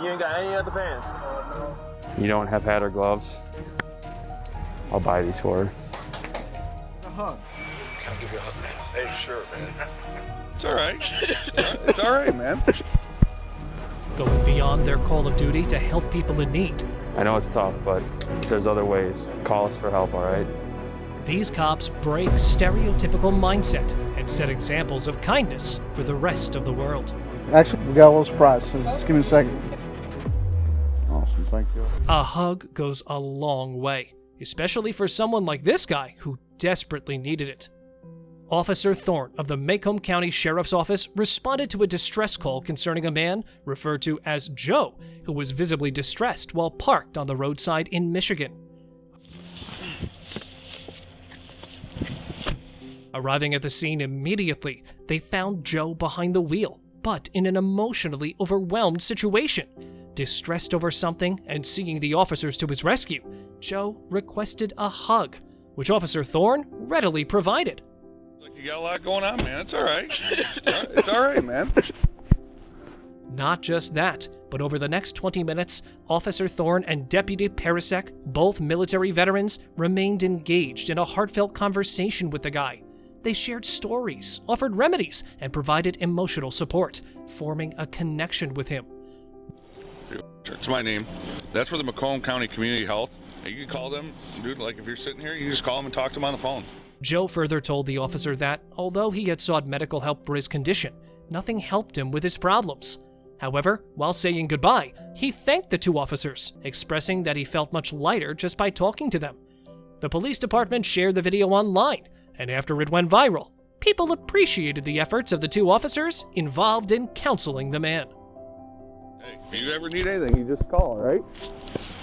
You ain't got any other pants? You don't have hat or gloves? I'll buy these for her. A hug. Can I give you a hug, man? Hey, sure, man. It's all right. It's all right, man. Going beyond their call of duty to help people in need. I know it's tough, but there's other ways. Call us for help, all right? These cops break stereotypical mindset and set examples of kindness for the rest of the world. Actually, we got a little surprise, so just give me a second. Awesome, thank you. A hug goes a long way, especially for someone like this guy who desperately needed it. Officer Thorne of the Macomb County Sheriff's Office responded to a distress call concerning a man referred to as Joe, who was visibly distressed while parked on the roadside in Michigan. Arriving at the scene immediately, they found Joe behind the wheel, but in an emotionally overwhelmed situation. Distressed over something and seeing the officers to his rescue, Joe requested a hug, which Officer Thorne readily provided. You got a lot going on, man. It's all right. It's all right, man. Not just that, but over the next 20 minutes, Officer Thorne and Deputy Perisek, both military veterans, remained engaged in a heartfelt conversation with the guy. They shared stories, offered remedies, and provided emotional support, forming a connection with him. It's my name. That's for the Macomb County Community Health. You can call them, dude, like if you're sitting here, you can just call them and talk to them on the phone. Joe further told the officer that, although he had sought medical help for his condition, nothing helped him with his problems. However, while saying goodbye, he thanked the two officers, expressing that he felt much lighter just by talking to them. The police department shared the video online, and after it went viral, people appreciated the efforts of the two officers involved in counseling the man. Hey, if you ever need anything, you just call, right?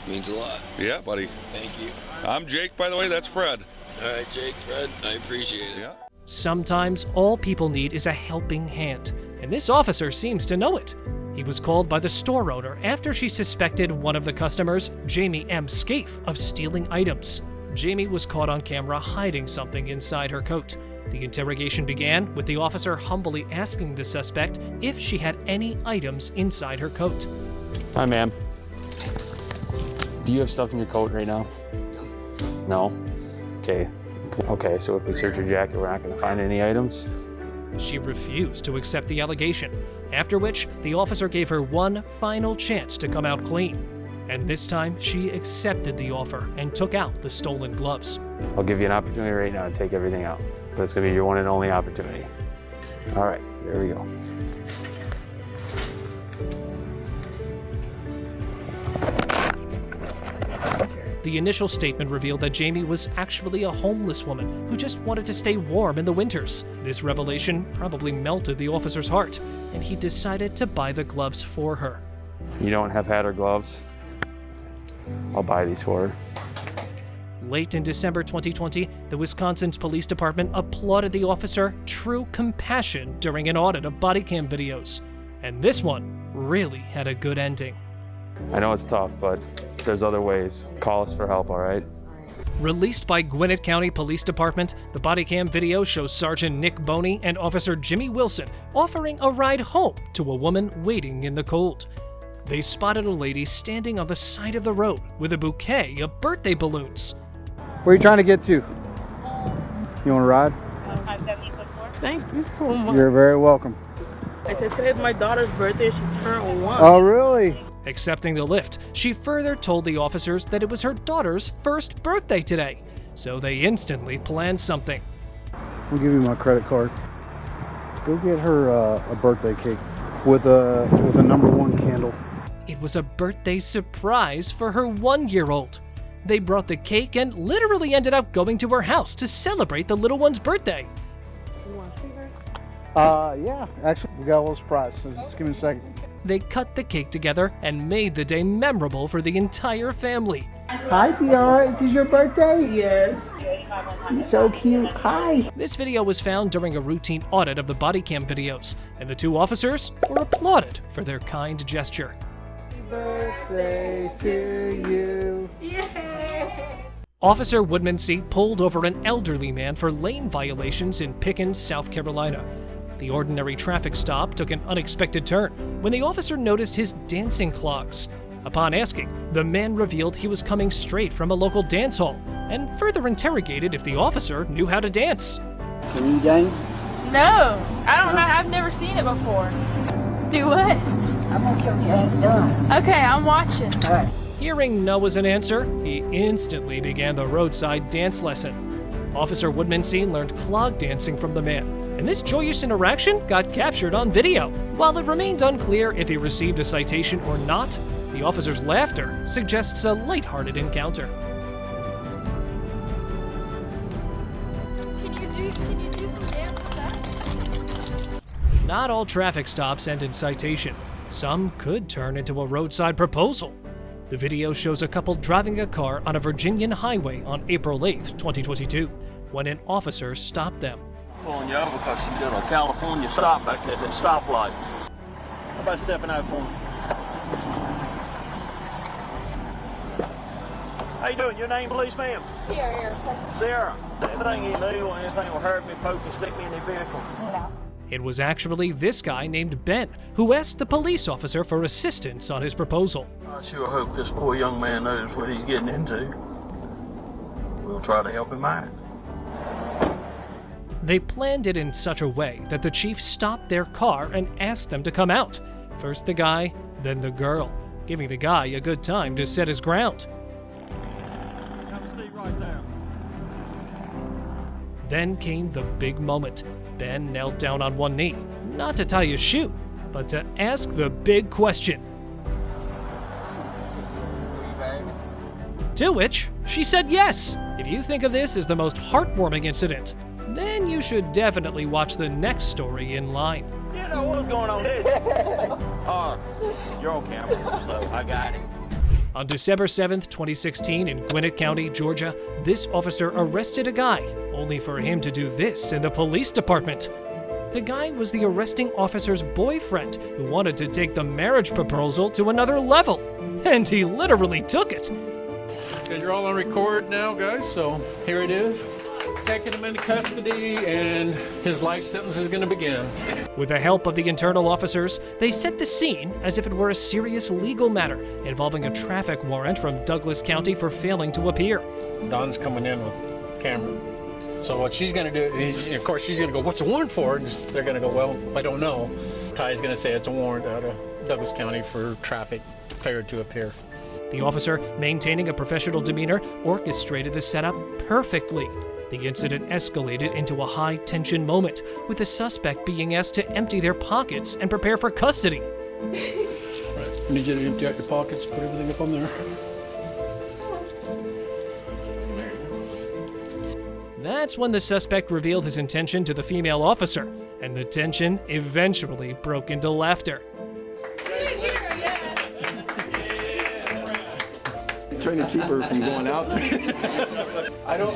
Means a lot. Yeah, buddy. Thank you. I'm Jake, by the way. That's Fred. All right, Jake, Fred, I appreciate it. Yeah. Sometimes all people need is a helping hand, and this officer seems to know it. He was called by the store owner after she suspected one of the customers, Jamie M. Scaife, of stealing items. Jamie was caught on camera hiding something inside her coat. The interrogation began with the officer humbly asking the suspect if she had any items inside her coat. Hi, ma'am. Do you have stuff in your coat right now? No? Okay, so if we search your jacket, we're not going to find any items? She refused to accept the allegation, after which the officer gave her one final chance to come out clean. And this time, she accepted the offer and took out the stolen gloves. I'll give you an opportunity right now to take everything out, but it's going to be your one and only opportunity. All right, there we go. The initial statement revealed that Jamie was actually a homeless woman who just wanted to stay warm in the winters. This revelation probably melted the officer's heart, and he decided to buy the gloves for her. You don't have hat or gloves? I'll buy these for her. Late in December 2020, the Wisconsin's police department applauded the officer true compassion during an audit of bodycam videos. And this one really had a good ending. I know it's tough, but there's other ways. Call us for help, all right? Released by Gwinnett County Police Department, the bodycam video shows Sergeant Nick Boney and Officer Jimmy Wilson offering a ride home to a woman waiting in the cold. They spotted a lady standing on the side of the road with a bouquet of birthday balloons. Where are you trying to get to? You want to ride? Thank you so much. You're very welcome. I said today's my daughter's birthday. She turned 1. Oh, really? Accepting the lift, she further told the officers that it was her daughter's first birthday today, so they instantly planned something. I'll give you my credit card. Go get her a birthday cake with a #1 candle. It was a birthday surprise for her 1-year-old. They brought the cake and literally ended up going to her house to celebrate the little one's birthday. You want to see her? Yeah, actually, we got a little surprise, so just give me a second. They cut the cake together and made the day memorable for the entire family. Hi, Tiara, is this your birthday? Yes. You're so cute. Hi. This video was found during a routine audit of the bodycam videos, and the two officers were applauded for their kind gesture. Birthday to you. Officer Woodmansee pulled over an elderly man for lane violations in Pickens, South Carolina. The ordinary traffic stop took an unexpected turn when the officer noticed his dancing clogs. Upon asking, the man revealed he was coming straight from a local dance hall and further interrogated if the officer knew how to dance. Can you gang? No, I don't know. I've never seen it before. Do what? I'm gonna kill you. I ain't done. Okay, I'm watching. All right. Hearing no as an answer, he instantly began the roadside dance lesson. Officer Woodmansee learned clog dancing from the man, and this joyous interaction got captured on video. While it remains unclear if he received a citation or not, the officer's laughter suggests a lighthearted encounter. Can you do some dance with that? Not all traffic stops end in citation. Some could turn into a roadside proposal. The video shows a couple driving a car on a Virginian highway on April 8th, 2022, when an officer stopped them. Pulling you over because you did a California stop back at that stoplight. How about stepping out for me? How you doing? Your name, please, ma'am? Sierra. Sarah. Anything illegal or anything will hurt me, poke me, stick me in the vehicle? No. It was actually this guy named Ben who asked the police officer for assistance on his proposal. I sure hope this poor young man knows what he's getting into. We'll try to help him out. They planned it in such a way that the chief stopped their car and asked them to come out. First the guy, then the girl, giving the guy a good time to set his ground. Come stay right there. Then came the big moment. Ben knelt down on one knee, not to tie his shoe, but to ask the big question. To which she said yes. If you think of this as the most heartwarming incident, then you should definitely watch the next story in line. You know what's going on here? You're on camera, so I got it. On December 7th, 2016, in Gwinnett County, Georgia, this officer arrested a guy, only for him to do this in the police department. The guy was the arresting officer's boyfriend who wanted to take the marriage proposal to another level. And he literally took it. And you're all on record now, guys, so here it is. Taking him into custody, and his life sentence is going to begin. With the help of the internal officers, they set the scene as if it were a serious legal matter involving a traffic warrant from Douglas County for failing to appear. Don's coming in with camera. So what she's going to do, is, of course, she's going to go, "What's the warrant for?" And they're going to go, "Well, I don't know." Ty's going to say it's a warrant out of Douglas County for traffic failure to appear. The officer, maintaining a professional demeanor, orchestrated the setup perfectly. The incident escalated into a high-tension moment, with the suspect being asked to empty their pockets and prepare for custody. Right. I need you to empty out your pockets, put everything up on there. That's when the suspect revealed his intention to the female officer, and the tension eventually broke into laughter. Trying to keep her from going out. I don't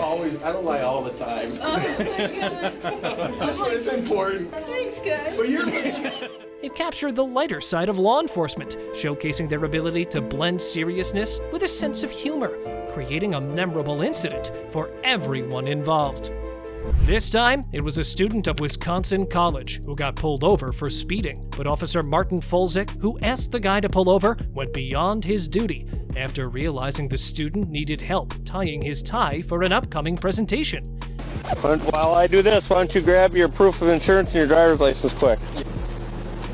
lie all the time. Just when it's important. Thanks, guys. But you're It captured the lighter side of law enforcement, showcasing their ability to blend seriousness with a sense of humor, creating a memorable incident for everyone involved. This time, it was a student of Wisconsin College who got pulled over for speeding, but Officer Martin Folzik, who asked the guy to pull over, went beyond his duty after realizing the student needed help tying his tie for an upcoming presentation. While I do this, why don't you grab your proof of insurance and your driver's license quick.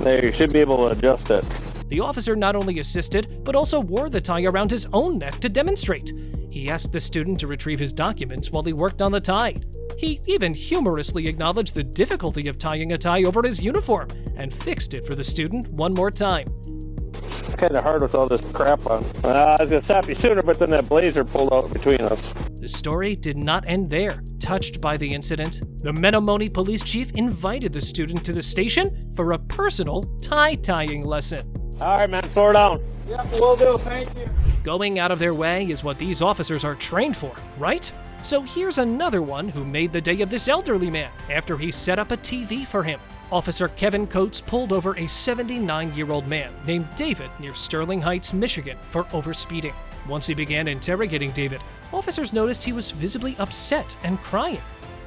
There, you should be able to adjust it. The officer not only assisted, but also wore the tie around his own neck to demonstrate. He asked the student to retrieve his documents while he worked on the tie. He even humorously acknowledged the difficulty of tying a tie over his uniform and fixed it for the student one more time. It's kind of hard with all this crap on. I was going to stop you sooner, but then that blazer pulled out between us. The story did not end there. Touched by the incident, the Menomonee police chief invited the student to the station for a personal tie-tying lesson. All right, man, slow down. Yep, will do. Thank you. Going out of their way is what these officers are trained for, right? So here's another one who made the day of this elderly man after he set up a TV for him. Officer Kevin Coates pulled over a 79-year-old man named David near Sterling Heights, Michigan for overspeeding. Once he began interrogating David, officers noticed he was visibly upset and crying.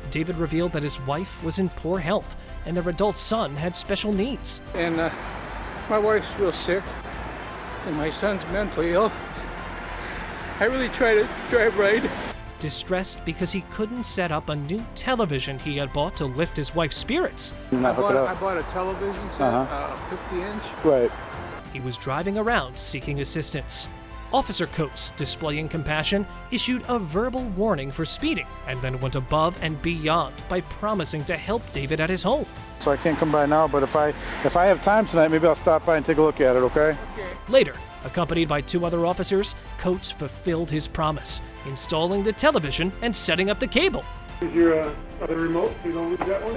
David revealed that his wife was in poor health and their adult son had special needs. And my wife's real sick, and my son's mentally ill. I really try to drive right. Distressed because he couldn't set up a new television he had bought to lift his wife's spirits. I bought a television set, 50-inch. Right. He was driving around seeking assistance. Officer Coates, displaying compassion, issued a verbal warning for speeding and then went above and beyond by promising to help David at his home. So I can't come by now, but if I have time tonight, maybe I'll stop by and take a look at it, okay? Later, accompanied by 2 other officers, Coates fulfilled his promise, installing the television and setting up the cable. Is your other remote? You don't lose that one?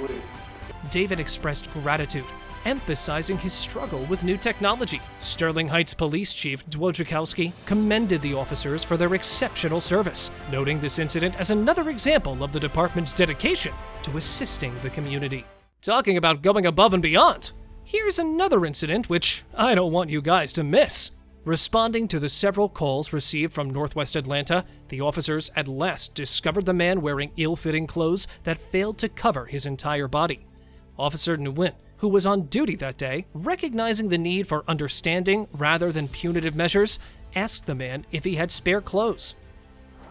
That's David expressed gratitude, emphasizing his struggle with new technology. Sterling Heights Police Chief Dwojciechowski commended the officers for their exceptional service, noting this incident as another example of the department's dedication to assisting the community. Talking about going above and beyond, here's another incident which I don't want you guys to miss. Responding to the several calls received from Northwest Atlanta, the officers at last discovered the man wearing ill-fitting clothes that failed to cover his entire body. Officer Nguyen, who was on duty that day, recognizing the need for understanding rather than punitive measures, asked the man if he had spare clothes.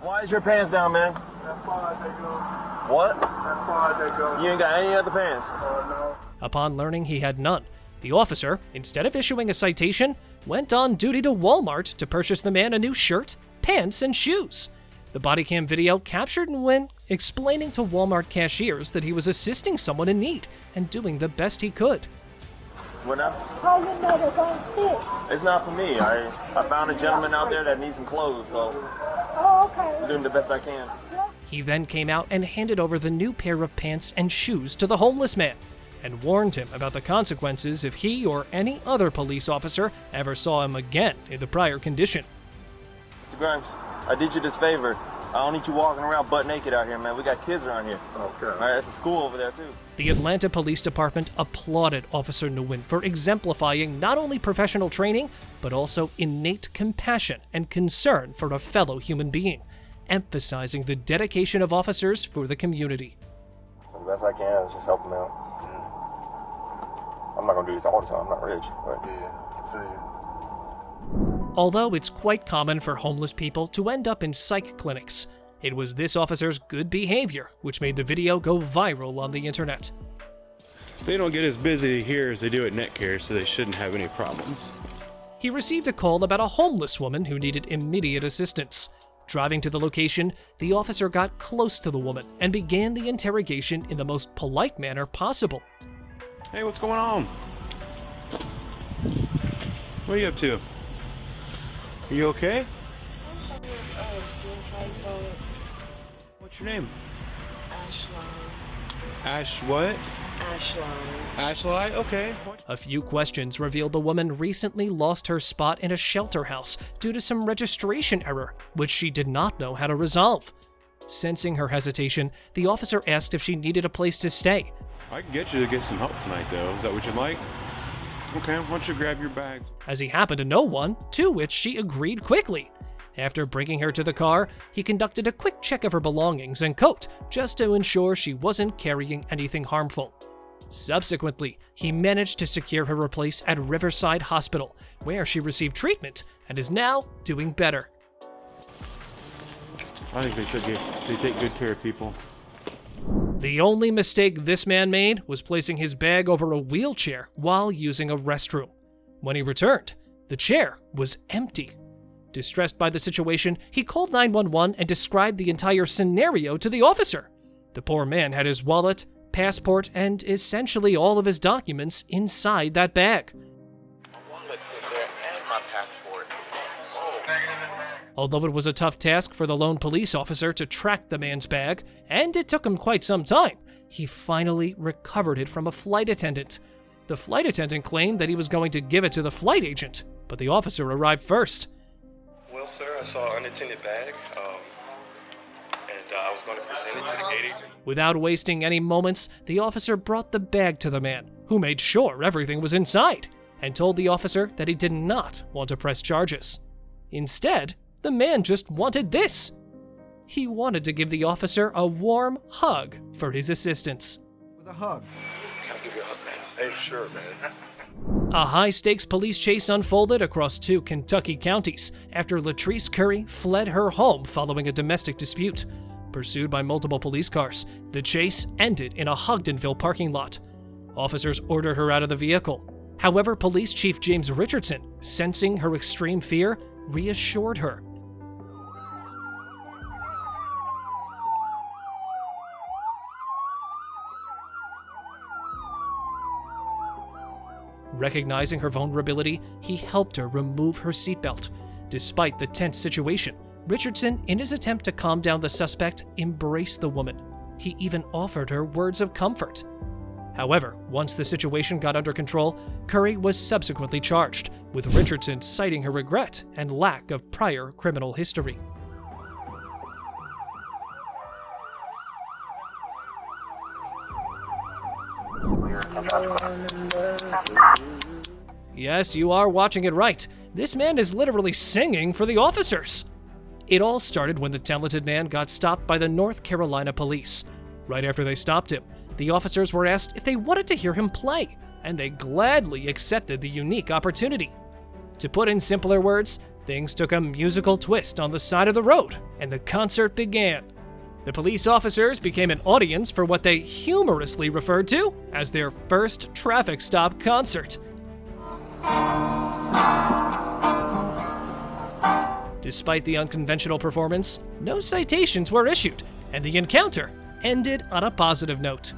Why is your pants down, man? That far they go. What? That far they go. You ain't got any other pants? No. Upon learning he had none, the officer, instead of issuing a citation, went on duty to Walmart to purchase the man a new shirt, pants, and shoes. The bodycam video captured Nguyen explaining to Walmart cashiers that he was assisting someone in need and doing the best he could. What now? How you know they don't fit? It's not for me. I found a gentleman out there that needs some clothes, so Oh, okay. I'm doing the best I can. He then came out and handed over the new pair of pants and shoes to the homeless man and warned him about the consequences if he or any other police officer ever saw him again in the prior condition. Mr. Grimes, I did you this favor. I don't need you walking around butt naked out here, man. We got kids around here. Okay. All right, that's a school over there, too. The Atlanta Police Department applauded Officer Nguyen for exemplifying not only professional training, but also innate compassion and concern for a fellow human being, emphasizing the dedication of officers for the community. So the best I can is just help them out. I'm not going to do this all the time. I'm not rich. But Yeah, I feel you. Although it's quite common for homeless people to end up in psych clinics, it was this officer's good behavior which made the video go viral on the internet. They don't get as busy here as they do at NetCare, so they shouldn't have any problems. He received a call about a homeless woman who needed immediate assistance. Driving to the location, the officer got close to the woman and began the interrogation in the most polite manner possible. Hey, what's going on? What are you up to? Are you okay? Suicide boat. What's your name? Ashline. Ash what? Ashline. Ashlie? Okay. A few questions revealed the woman recently lost her spot in a shelter house due to some registration error, which she did not know how to resolve. Sensing her hesitation, the officer asked if she needed a place to stay. I can get you to get some help tonight, though. Is that what you'd like? Okay, why don't you grab your bags? As he happened to know one, to which she agreed quickly. After bringing her to the car, he conducted a quick check of her belongings and coat, just to ensure she wasn't carrying anything harmful. Subsequently, he managed to secure her a place at Riverside Hospital, where she received treatment and is now doing better. I think they take good care of people. The only mistake this man made was placing his bag over a wheelchair while using a restroom. When he returned, the chair was empty. Distressed by the situation, he called 911 and described the entire scenario to the officer. The poor man had his wallet, passport, and essentially all of his documents inside that bag. My wallet's in there and my passport. Although it was a tough task for the lone police officer to track the man's bag, and it took him quite some time, he finally recovered it from a flight attendant. The flight attendant claimed that he was going to give it to the flight agent, but the officer arrived first. Well, sir, I saw an unattended bag, and I was going to present it to the gate agent. Without wasting any moments, the officer brought the bag to the man, who made sure everything was inside, and told the officer that he did not want to press charges. Instead, the man just wanted this. he wanted to give the officer a warm hug for his assistance. With a hug. Can I give you a hug, man? Hey, sure, man. A high-stakes police chase unfolded across 2 Kentucky counties after Latrice Curry fled her home following a domestic dispute. Pursued by multiple police cars, the chase ended in a Hogdenville parking lot. Officers ordered her out of the vehicle. However, Police Chief James Richardson, sensing her extreme fear, reassured her. Recognizing her vulnerability, he helped her remove her seatbelt. Despite the tense situation, Richardson, in his attempt to calm down the suspect, embraced the woman. He even offered her words of comfort. However, once the situation got under control, Curry was subsequently charged, with Richardson citing her regret and lack of prior criminal history. Yes, you are watching it right. This man is literally singing for the officers. It all started when the talented man got stopped by the North Carolina police. Right after they stopped him, the officers were asked if they wanted to hear him play, and they gladly accepted the unique opportunity. To put in simpler words, things took a musical twist on the side of the road, and the concert began. The police officers became an audience for what they humorously referred to as their first traffic stop concert. Despite the unconventional performance, no citations were issued, and the encounter ended on a positive note.